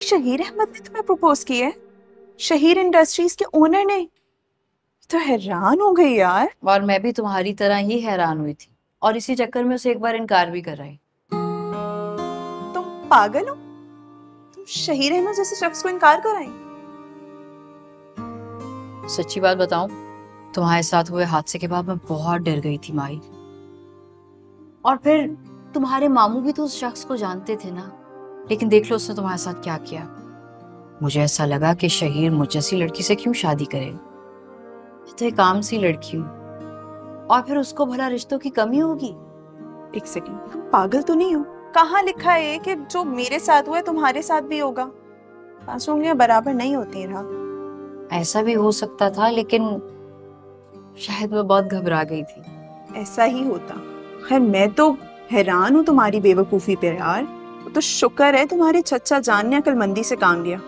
शहीर अहमद ने तुम्हें प्रपोज किया है? शहीर इंडस्ट्रीज के ओनर ने? तो हैरान हो गई यार। और मैं भी तुम्हारी तरह ही हैरान हुई थी और इसी चक्कर में उसे एक बार इनकार भी कर आई। तुम पागल हो? तुम शहीर अहमद जैसे शख्स को इनकार कराई? सच्ची बात बताऊं, तुम्हारे साथ हुए हादसे के बाद मैं बहुत डर गई थी माई। और फिर तुम्हारे मामू भी तो उस शख्स को जानते थे ना, लेकिन देख लो उसने तुम्हारे साथ क्या किया। मुझे ऐसा लगा कि शहीर मुझ जैसी लड़की से क्यों शादी करे, मैं तो एक आम सी लड़की हूँ, और फिर उसको भला रिश्तों की कमी होगी। एक सेकंड, तुम पागल तो नहीं हो? कहाँ लिखा है कि जो मेरे साथ हुआ है तुम्हारे साथ भी होगा? पांचों उंगलियां बराबर नहीं होती राह। ऐसा भी हो सकता था, लेकिन शायद मैं बहुत घबरा गई थी। ऐसा ही होता। खैर मैं तो हैरान हूँ तुम्हारी बेवकूफी पे यार। तो शुक्र है तुम्हारे चचा जान ने अक्लमंदी से काम लिया,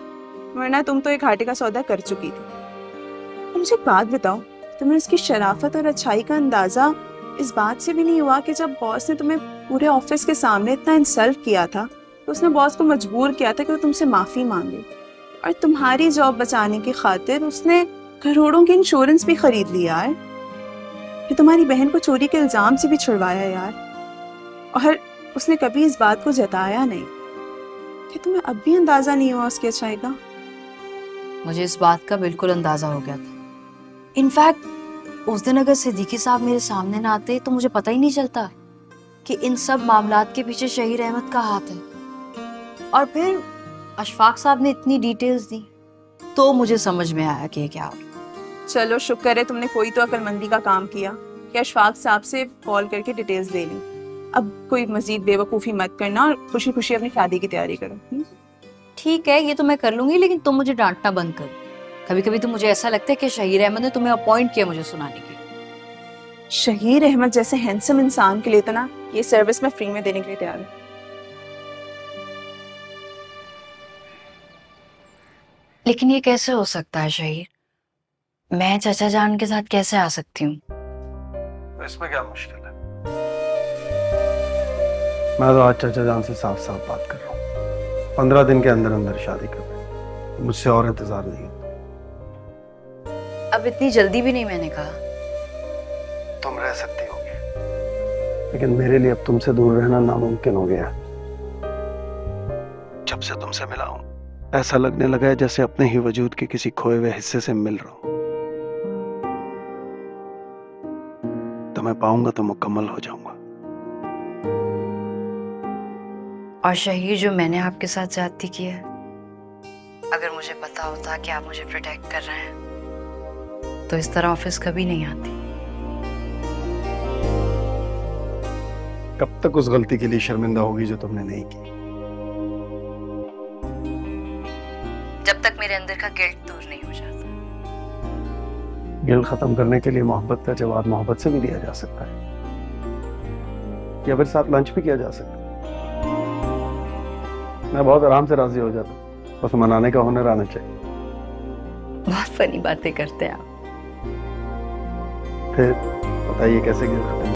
वरना तुम तो एक घाटे का सौदा कर चुकी थी। मुझे एक बात बताओ, तुम्हें उसकी शराफत और अच्छाई का अंदाजा इस बात से भी नहीं हुआ कि जब बॉस ने तुम्हें पूरे ऑफिस के सामने इतना इंसल्ट किया था तो उसने बॉस को मजबूर किया था कि वो तुमसे माफी मांगे, और तुम्हारी जॉब बचाने की खातिर उसने करोड़ों की इंश्योरेंस भी खरीद लिया है। फिर तुम्हारी बहन को चोरी के इल्जाम से भी छुड़वाया यार, और उसने कभी इस बात को जताया नहीं। कि तुम्हें अब भी अंदाजा नहीं हुआ उसकी अच्छाई का? मुझे इस बात का बिल्कुल अंदाजा हो गया था। इनफैक्ट उस दिन अगर सिद्दीकी साहब मेरे सामने ना आते तो मुझे पता ही नहीं चलता कि इन सब मामलात के पीछे शहीर अहमद का हाथ है। और फिर अशफाक साहब ने इतनी डिटेल्स दी तो मुझे समझ में आया कि क्या। चलो शुक्र है तुमने कोई तो अक्लमंदी का काम किया कि अशफाक साहब से कॉल करके डिटेल्स ले ली। अब कोई मजीद बेवकूफ़ी मत करना और खुशी खुशी अपनी शादी की तैयारी करो। ठीक है, ये तो मैं कर लूंगी, लेकिन तुम मुझे डांटना बंद करो। कभी कभी तो मुझे ऐसा लगता है कि शहीर अहमद ने तुम्हें अपॉइंट किया मुझे सुनाने के लिए। शहीर अहमद जैसे हैंडसम इंसान के लिए तो ना ये सर्विस मैं फ्री में देने के लिए तैयार हूँ। लेकिन ये कैसे हो सकता है शहीर? मैं चाचा जान के साथ कैसे आ सकती हूँ? इसमें क्या मुश्किल है? मैं तो आज चाचा जान से साफ साफ बात कर रहा हूँ। 15 दिन के अंदर अंदर शादी कर रहे हैं। मुझसे और इंतजार नहीं होता। अब इतनी जल्दी भी नहीं मैंने कहा। तुम रह सकती होगी, लेकिन मेरे लिए अब तुमसे दूर रहना नामुमकिन हो गया। जब से तुमसे मिला हूं, ऐसा लगने लगा है जैसे अपने ही वजूद के किसी खोए हुए हिस्से से मिल रहा हूं। तुम्हें पाऊंगा तो मुकम्मल हो जाऊंगा। और शहीर, जो मैंने आपके साथ ज्यादती की है, अगर मुझे पता होता कि आप मुझे प्रोटेक्ट कर रहे हैं तो इस तरह ऑफिस कभी नहीं आती। कब तक उस गलती के लिए शर्मिंदा होगी जो तुमने नहीं की? जब तक मेरे अंदर का गिल्ट दूर नहीं हो जाता। गिल्ट खत्म करने के लिए मोहब्बत का जवाब मोहब्बत से भी दिया जा सकता है, या फिर साथ लंच भी किया जा सकता है। मैं बहुत आराम से राजी हो जाता, बस मनाने का हुनर आना चाहिए। बहुत फनी बातें करते हैं आप। फिर बताइए कैसे गिल्ट खत्म